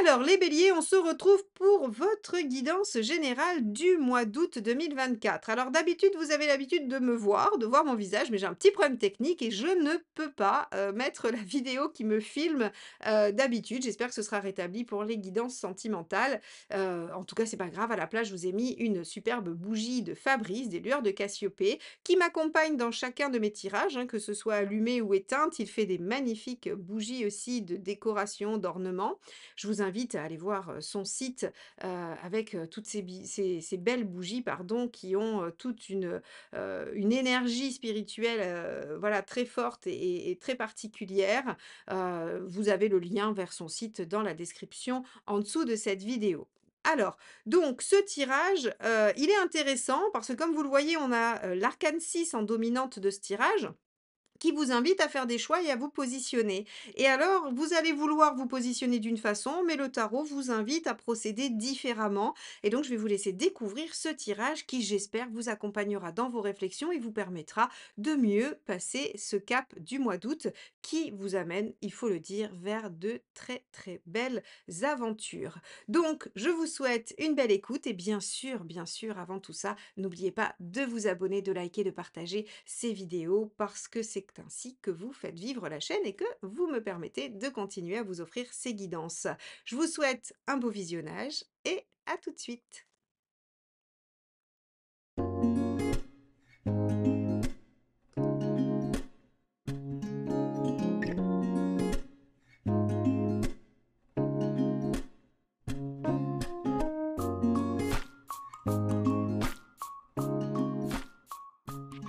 Alors, les béliers, on se retrouve pour votre guidance générale du mois d'août 2024. Alors, d'habitude, vous avez l'habitude de me voir, de voir mon visage, mais j'ai un petit problème technique et je ne peux pas mettre la vidéo qui me filme d'habitude. J'espère que ce sera rétabli pour les guidances sentimentales. En tout cas, c'est pas grave. À la place, je vous ai mis une superbe bougie de Fabrice, des lueurs de Cassiopée, qui m'accompagne dans chacun de mes tirages, hein, que ce soit allumée ou éteinte. Il fait des magnifiques bougies aussi de décoration, d'ornement. Je vous invite à aller voir, son site, avec, toutes ces belles bougies, pardon, qui ont, toute une énergie spirituelle, voilà, très forte et très particulière. Vous avez le lien vers son site dans la description en dessous de cette vidéo. Alors, donc ce tirage, il est intéressant parce que comme vous le voyez, on a, l'arcane 6 en dominante de ce tirage qui vous invite à faire des choix et à vous positionner. Et alors, vous allez vouloir vous positionner d'une façon, mais le tarot vous invite à procéder différemment. Et donc, je vais vous laisser découvrir ce tirage qui, j'espère, vous accompagnera dans vos réflexions et vous permettra de mieux passer ce cap du mois d'août qui vous amène, il faut le dire, vers de très très belles aventures. Donc, je vous souhaite une belle écoute et bien sûr, avant tout ça, n'oubliez pas de vous abonner, de liker, de partager ces vidéos parce que c'est ainsi que vous faites vivre la chaîne et que vous me permettez de continuer à vous offrir ces guidances. Je vous souhaite un beau visionnage et à tout de suite.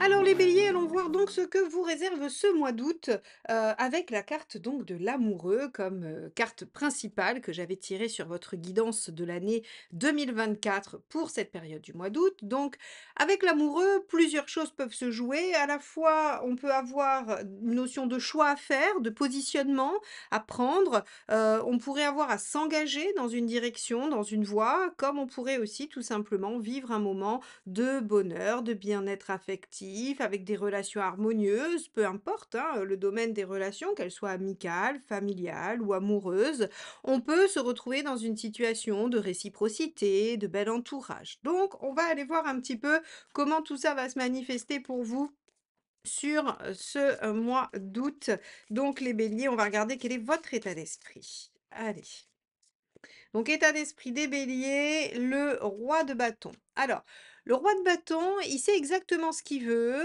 Alors les béliers, allons voir donc ce que vous réserve ce mois d'août, avec la carte donc de l'amoureux comme, carte principale que j'avais tirée sur votre guidance de l'année 2024 pour cette période du mois d'août. Donc avec l'amoureux, plusieurs choses peuvent se jouer. À la fois, on peut avoir une notion de choix à faire, de positionnement à prendre, on pourrait avoir à s'engager dans une direction, dans une voie, comme on pourrait aussi tout simplement vivre un moment de bonheur, de bien-être affectif, avec des relations harmonieuses, peu importe, hein, le domaine des relations, qu'elles soient amicales, familiales ou amoureuses. On peut se retrouver dans une situation de réciprocité, de bel entourage. Donc, on va aller voir un petit peu comment tout ça va se manifester pour vous sur ce mois d'août. Donc, les béliers, on va regarder quel est votre état d'esprit. Allez. Donc état d'esprit des béliers, le roi de bâton. Alors, le roi de bâton, il sait exactement ce qu'il veut,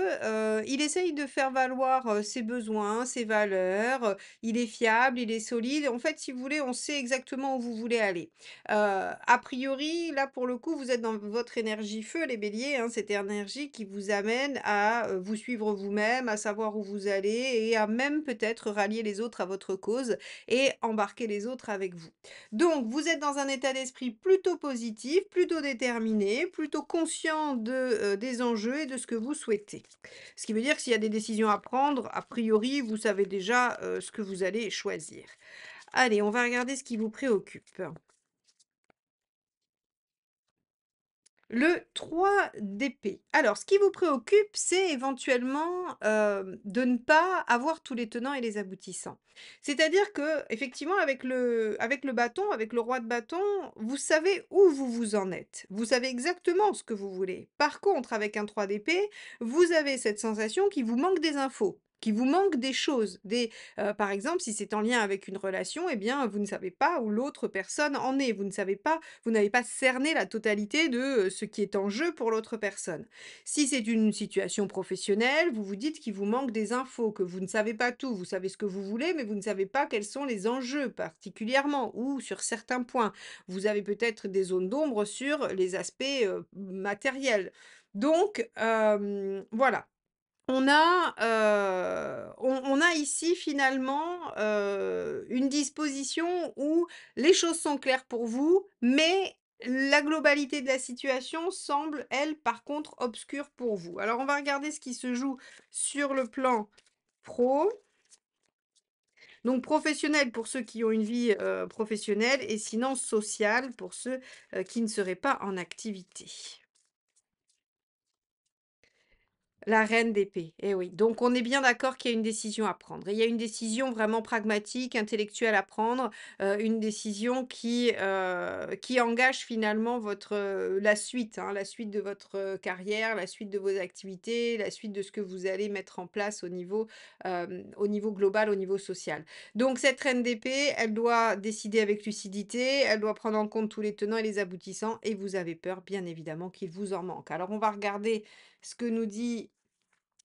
il essaye de faire valoir, ses besoins, ses valeurs, il est fiable, il est solide. En fait, si vous voulez, on sait exactement où vous voulez aller. A priori, là, pour le coup, vous êtes dans votre énergie feu, les béliers, hein, cette énergie qui vous amène à, vous suivre vous-même, à savoir où vous allez et à même peut-être rallier les autres à votre cause et embarquer les autres avec vous. Donc, vous êtes dans un état d'esprit plutôt positif, plutôt déterminé, plutôt conscient des enjeux et de ce que vous souhaitez. Ce qui veut dire que s'il y a des décisions à prendre, a priori, vous savez déjà ce que vous allez choisir. Allez, on va regarder ce qui vous préoccupe. Le 3 d'épée. Alors, ce qui vous préoccupe, c'est éventuellement, de ne pas avoir tous les tenants et les aboutissants. C'est-à-dire que, effectivement, avec le bâton, avec le roi de bâton, vous savez où vous vous en êtes. Vous savez exactement ce que vous voulez. Par contre, avec un 3 d'épée, vous avez cette sensation qu'il vous manque des infos, qu'il vous manque des choses, par exemple, si c'est en lien avec une relation, eh bien, vous ne savez pas où l'autre personne en est. Vous n'avez pas cerné la totalité de, ce qui est en jeu pour l'autre personne. Si c'est une situation professionnelle, vous vous dites qu'il vous manque des infos, que vous ne savez pas tout. Vous savez ce que vous voulez, mais vous ne savez pas quels sont les enjeux particulièrement ou sur certains points. Vous avez peut-être des zones d'ombre sur les aspects, matériels. Donc, voilà. On a ici finalement, une disposition où les choses sont claires pour vous, mais la globalité de la situation semble, elle, par contre, obscure pour vous. Alors on va regarder ce qui se joue sur le plan pro, donc professionnel pour ceux qui ont une vie, professionnelle et sinon sociale pour ceux, qui ne seraient pas en activité. La reine d'épée, eh oui. Donc on est bien d'accord qu'il y a une décision à prendre. Et il y a une décision vraiment pragmatique, intellectuelle à prendre, une décision qui engage finalement votre, la suite de votre, carrière, la suite de vos activités, la suite de ce que vous allez mettre en place au niveau global, au niveau social. Donc cette reine d'épée, elle doit décider avec lucidité, elle doit prendre en compte tous les tenants et les aboutissants et vous avez peur, bien évidemment, qu'il vous en manque. Alors on va regarder ce que nous dit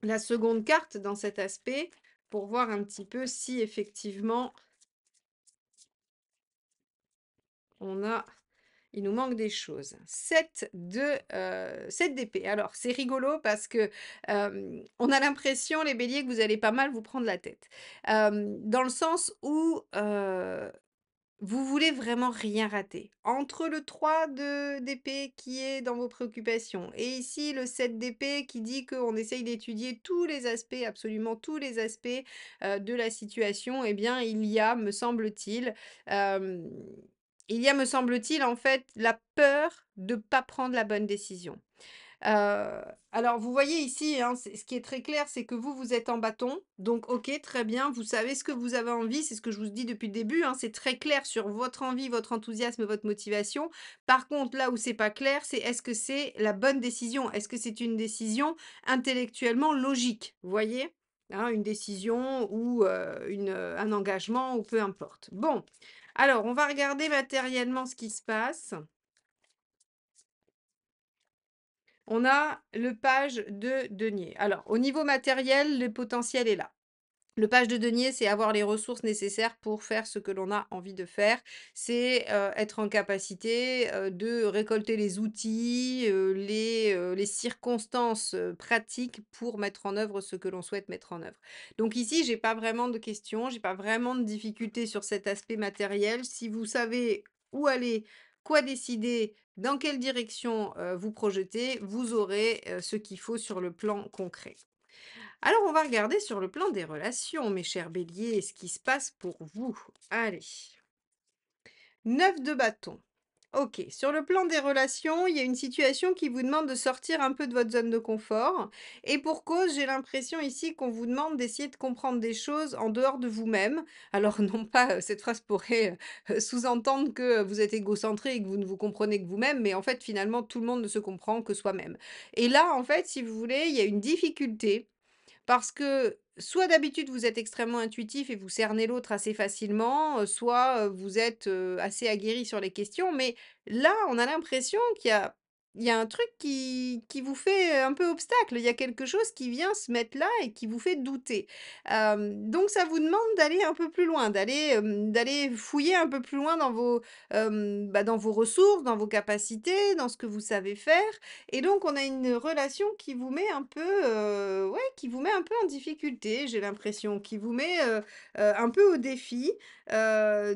la seconde carte dans cet aspect, pour voir un petit peu si effectivement on a il nous manque des choses. 7 d'épée. Alors c'est rigolo parce que, on a l'impression les béliers que vous allez pas mal vous prendre la tête. Dans le sens où, vous voulez vraiment rien rater. Entre le 3 d'épée qui est dans vos préoccupations et ici le 7 d'épée qui dit qu'on essaye d'étudier tous les aspects, absolument tous les aspects, de la situation, eh bien hem, me semble-t-il, en fait, la peur de pas prendre la bonne décision. Heu, alors vous voyez ici, hein, c'est ce qui est très clair, c'est que vous, vous êtes en bâton, donc OK, très bien, vous savez ce que vous avez envie, c'est ce que je vous dis depuis le début, hein, c'est très clair sur votre envie, votre enthousiasme, votre motivation. Par contre, là où c'est pas clair, c'est est-ce que c'est la bonne décision? Est-ce que c'est une décision intellectuellement logique? Vous voyez? Hein, une décision ou un engagement ou peu importe. Bon, alors on va regarder matériellement ce qui se passe. On a le page de denier. Alors, au niveau matériel, le potentiel est là. Le page de denier, c'est avoir les ressources nécessaires pour faire ce que l'on a envie de faire. C'est, être en capacité, de récolter les outils, les circonstances, pratiques pour mettre en œuvre ce que l'on souhaite mettre en œuvre. Donc ici, j'ai pas vraiment de questions, j'ai pas vraiment de difficultés sur cet aspect matériel. Si vous savez où aller, quoi décider, dans quelle direction, vous projeter, vous aurez, ce qu'il faut sur le plan concret. Alors, on va regarder sur le plan des relations, mes chers béliers, ce qui se passe pour vous. Allez, 9 de bâton. Ok, sur le plan des relations, il y a une situation qui vous demande de sortir un peu de votre zone de confort. Et pour cause, j'ai l'impression ici qu'on vous demande d'essayer de comprendre des choses en dehors de vous-même. Alors, non pas, cette phrase pourrait sous-entendre que vous êtes égocentré et que vous ne vous comprenez que vous-même, mais en fait, finalement, tout le monde ne se comprend que soi-même. Et là, en fait, si vous voulez, il y a une difficulté parce que soit d'habitude vous êtes extrêmement intuitif et vous cernez l'autre assez facilement, soit, vous êtes, assez aguerri sur les questions. Mais là, on a l'impression qu'il y a un truc qui vous fait, un peu obstacle. Il y a quelque chose qui vient se mettre là et qui vous fait douter. Donc ça vous demande d'aller un peu plus loin, d'aller fouiller un peu plus loin dans dans vos ressources, dans vos capacités, dans ce que vous savez faire. Et donc on a une relation qui vous met un peu, ouais, qui vous met un peu en difficulté, j'ai l'impression, qui vous met, un peu au défi, de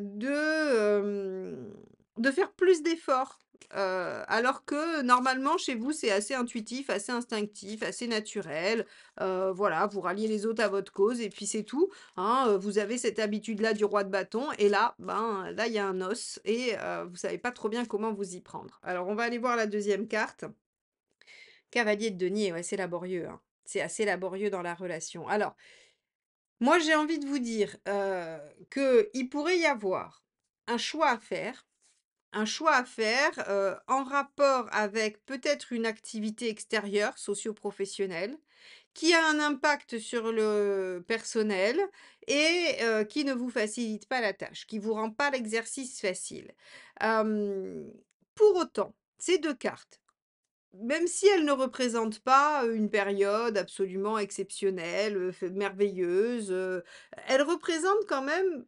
faire plus d'efforts. Alors que normalement chez vous, c'est assez intuitif, assez instinctif, assez naturel. Voilà, vous ralliez les autres à votre cause et puis c'est tout, hein, vous avez cette habitude-là du roi de bâton et là, ben, là, il y a un os et vous savez pas trop bien comment vous y prendre. Alors on va aller voir la deuxième carte. Cavalier de denier, ouais, c'est laborieux, hein. C'est assez laborieux dans la relation. Alors, moi, j'ai envie de vous dire, qu'il pourrait y avoir un choix à faire, en rapport avec peut-être une activité extérieure, socio-professionnelle, qui a un impact sur le personnel et qui ne vous facilite pas la tâche, qui vous rend pas l'exercice facile. Hem, pour autant, ces 2 cartes même si elle ne représente pas, une période absolument exceptionnelle, f merveilleuse, elle représente quand même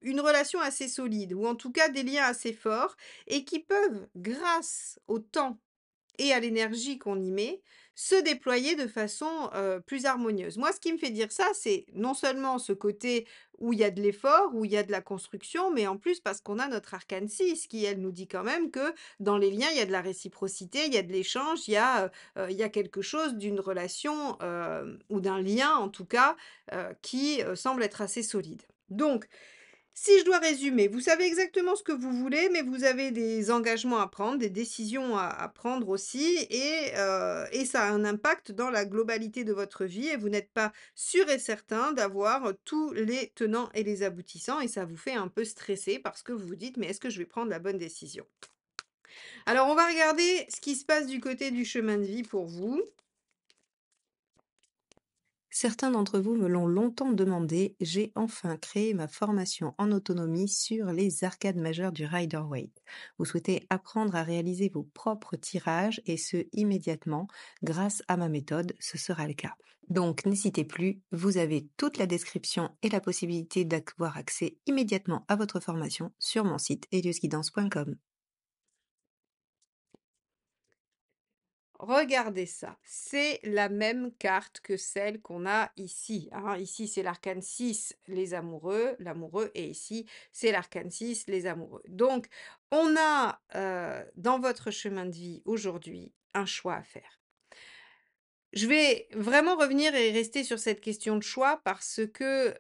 une relation assez solide ou en tout cas des liens assez forts et qui peuvent, grâce au temps et à l'énergie qu'on y met, se déployer de façon, plus harmonieuse. Moi, ce qui me fait dire ça, c'est non seulement ce côté où il y a de l'effort, où il y a de la construction, mais en plus parce qu'on a notre arcane 6 qui, elle, nous dit quand même que dans les liens, il y a de la réciprocité, il y a de l'échange, il y a quelque chose d'une relation, ou d'un lien en tout cas, qui, semble être assez solide. Donc Si je dois résumer, vous savez exactement ce que vous voulez, mais vous avez des engagements à prendre, des décisions à prendre aussi et ça a un impact dans la globalité de votre vie et vous n'êtes pas sûr et certain d'avoir tous les tenants et les aboutissants et ça vous fait un peu stresser parce que vous vous dites: «Mais est-ce que je vais prendre la bonne décision?» Alors on va regarder ce qui se passe du côté du chemin de vie pour vous. Certains d'entre vous me l'ont longtemps demandé, j'ai enfin créé ma formation en autonomie sur les arcades majeures du Rider-Waite. Vous souhaitez apprendre à réaliser vos propres tirages et ce immédiatement grâce à ma méthode, ce sera le cas. Donc n'hésitez plus, vous avez toute la description et la possibilité d'avoir accès immédiatement à votre formation sur mon site eliusguidance.com. Regardez ça, c'est la même carte que celle qu'on a ici, hein. Ici, c'est l'arcane 6, les amoureux, l'amoureux, et ici, c'est l'arcane 6, les amoureux. Donc, on a dans votre chemin de vie aujourd'hui un choix à faire. Je vais vraiment revenir et rester sur cette question de choix parce que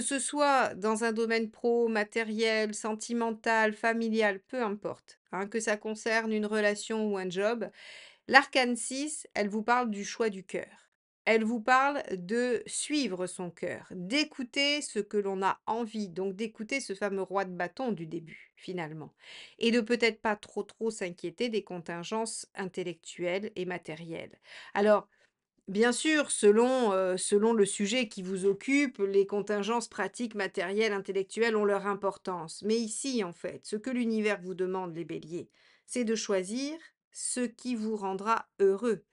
ce soit dans un domaine pro, matériel, sentimental, familial, peu importe, hein, que ça concerne une relation ou un job, l'arcane 6, elle vous parle du choix du cœur. Elle vous parle de suivre son cœur, d'écouter ce que l'on a envie, donc d'écouter ce fameux roi de bâton du début, finalement. Et de peut-être pas trop s'inquiéter des contingences intellectuelles et matérielles. Alors, bien sûr, selon le sujet qui vous occupe, les contingences pratiques, matérielles, intellectuelles ont leur importance. Mais ici, en fait, ce que l'univers vous demande, les béliers, c'est de choisir ce qui vous rendra heureux.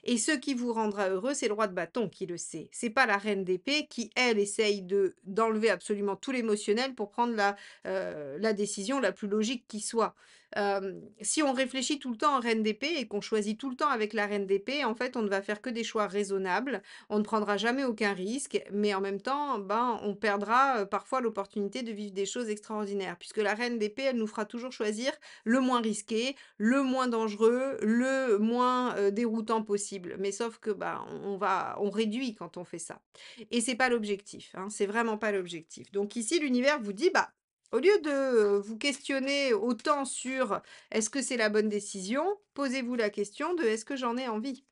Et ce qui vous rendra heureux, c'est le roi de bâton qui le sait. C'est pas la reine d'épée qui, elle, essaye d'enlever absolument tout l'émotionnel pour prendre la décision la plus logique qui soit. Si on réfléchit tout le temps en reine d'épée et qu'on choisit tout le temps avec la reine d'épée, en fait, on ne va faire que des choix raisonnables. On ne prendra jamais aucun risque, mais en même temps, ben, on perdra parfois l'opportunité de vivre des choses extraordinaires, puisque la reine d'épée, elle nous fera toujours choisir le moins risqué, le moins dangereux, le moins déroutant possible. Mais sauf que bah, on réduit quand on fait ça. Et c'est pas l'objectif, hein, c'est vraiment pas l'objectif. Donc ici, l'univers vous dit, bah, au lieu de vous questionner autant sur est-ce que c'est la bonne décision, posez-vous la question de est-ce que j'en ai envie,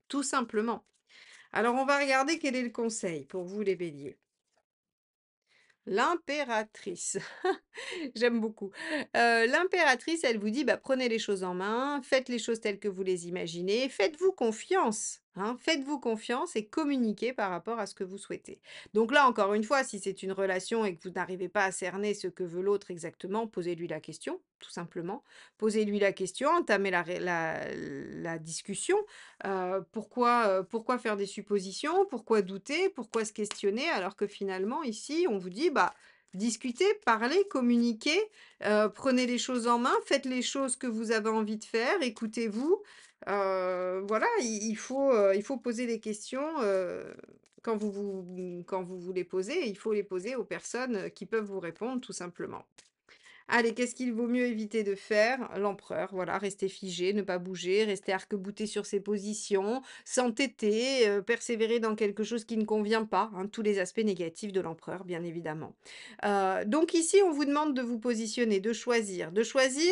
tout simplement. Alors on va regarder quel est le conseil pour vous les béliers. L'impératrice. J'aime beaucoup. L'impératrice, elle vous dit: «Bah, prenez les choses en main, faites les choses telles que vous les imaginez, faites-vous confiance, hein, faites-vous confiance et communiquez par rapport à ce que vous souhaitez». Donc là, encore une fois, si c'est une relation et que vous n'arrivez pas à cerner ce que veut l'autre exactement, posez-lui la question, tout simplement. Posez-lui la question, entamez la discussion. Pourquoi faire des suppositions? Pourquoi douter? Pourquoi se questionner? Alors que finalement, ici, on vous dit: «Bah, discutez, parlez, communiquez, prenez les choses en main, faites les choses que vous avez envie de faire, écoutez-vous. Voilà, il faut poser des questions, quand vous les posez, il faut les poser aux personnes, qui peuvent vous répondre tout simplement. Allez, qu'est-ce qu'il vaut mieux éviter de faire? L'empereur, voilà, rester figé, ne pas bouger, rester arc-bouté sur ses positions, s'entêter, persévérer dans quelque chose qui ne convient pas, hein, tous les aspects négatifs de l'empereur, bien évidemment. Donc ici, on vous demande de vous positionner, de choisir,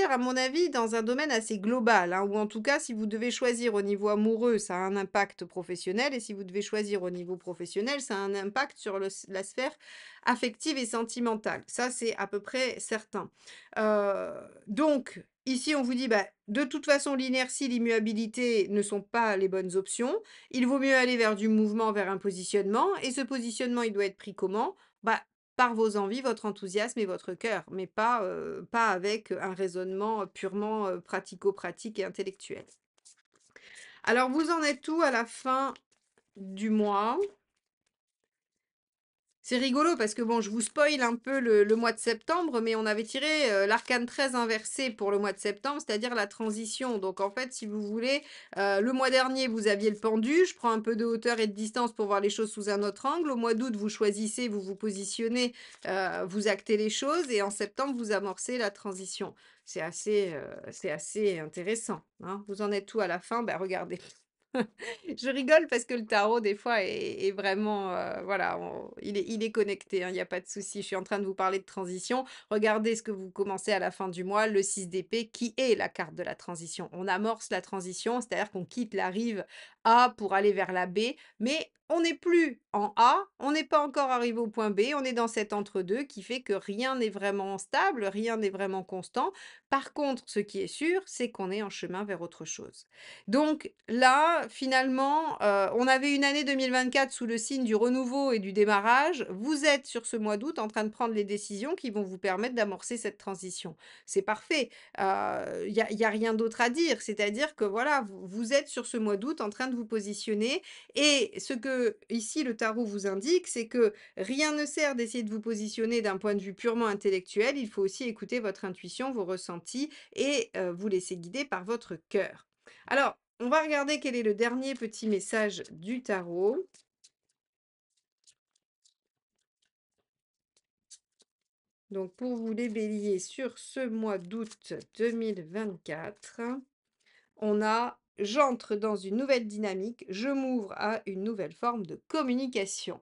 à mon avis, dans un domaine assez global, hein, ou en tout cas, si vous devez choisir au niveau amoureux, ça a un impact professionnel, et si vous devez choisir au niveau professionnel, ça a un impact sur la sphère affective et sentimentale. Ça, c'est à peu près certain. Heu, donc ici, on vous dit, bah, de toute façon, l'inertie, l'immuabilité ne sont pas les bonnes options. Il vaut mieux aller vers du mouvement, vers un positionnement et ce positionnement, il doit être pris comment? Bah, par vos envies, votre enthousiasme et votre cœur, mais pas avec un raisonnement purement, pratico-pratique et intellectuel. Alors vous en êtes où à la fin du mois? C'est rigolo parce que bon, je vous spoil un peu le mois de septembre, mais on avait tiré, l'arcane 13 inversé pour le mois de septembre, c'est-à-dire la transition. Donc en fait, si vous voulez, le mois dernier, vous aviez le pendu, je prends un peu de hauteur et de distance pour voir les choses sous un autre angle. Au mois d'août, vous choisissez, vous vous positionnez, vous actez les choses et en septembre, vous amorcez la transition. C'est assez intéressant, hein. Vous en êtes où à la fin? Bah, regardez. Je rigole parce que le tarot des fois est vraiment, voilà, il est connecté, hein, il y a pas de souci. Je suis en train de vous parler de transition. Regardez ce que vous commencez à la fin du mois, le 6 d'épée qui est la carte de la transition. On amorce la transition, c'est-à-dire qu'on quitte la rive A pour aller vers la B, mais on n'est plus en A, on n'est pas encore arrivé au point B, on est dans cet entre-deux qui fait que rien n'est vraiment stable, rien n'est vraiment constant. Par contre, ce qui est sûr, c'est qu'on est en chemin vers autre chose. Donc là, finalement, on avait une année 2024 sous le signe du renouveau et du démarrage. Vous êtes sur ce mois d'août en train de prendre les décisions qui vont vous permettre d'amorcer cette transition. C'est parfait, il y a rien d'autre à dire. C'est-à-dire que voilà, vous êtes sur ce mois d'août en train de vous positionner et ce que ici le tarot vous indique, c'est que rien ne sert d'essayer de vous positionner d'un point de vue purement intellectuel. Il faut aussi écouter votre intuition, vos ressentis et vous laisser guider par votre cœur. Alors, on va regarder quel est le dernier petit message du tarot. Donc, pour vous les béliers, sur ce mois d'août 2024, on a j'entre dans une nouvelle dynamique, je m'ouvre à une nouvelle forme de communication.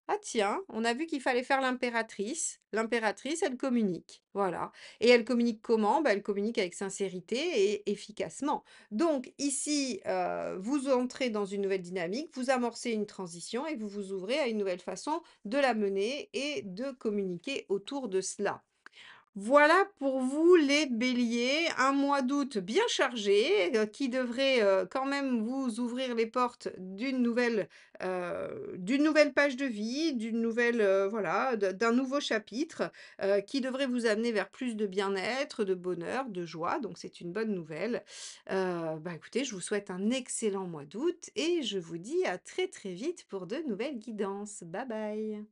Ah tiens, on a vu qu'il fallait faire l'impératrice. L'impératrice, elle communique, voilà. Et elle communique comment? Bah, elle communique avec sincérité et efficacement. Donc ici, vous entrez dans une nouvelle dynamique, vous amorcez une transition et vous vous ouvrez à une nouvelle façon de la mener et de communiquer autour de cela. Voilà pour vous les béliers, un mois d'août bien chargé, qui devrait, quand même vous ouvrir les portes d'une nouvelle page de vie, d'une nouvelle, voilà, d'un nouveau chapitre, qui devrait vous amener vers plus de bien-être, de bonheur, de joie, donc c'est une bonne nouvelle. Bah, écoutez, je vous souhaite un excellent mois d'août et je vous dis à très, très vite pour de nouvelles guidances. Bye bye.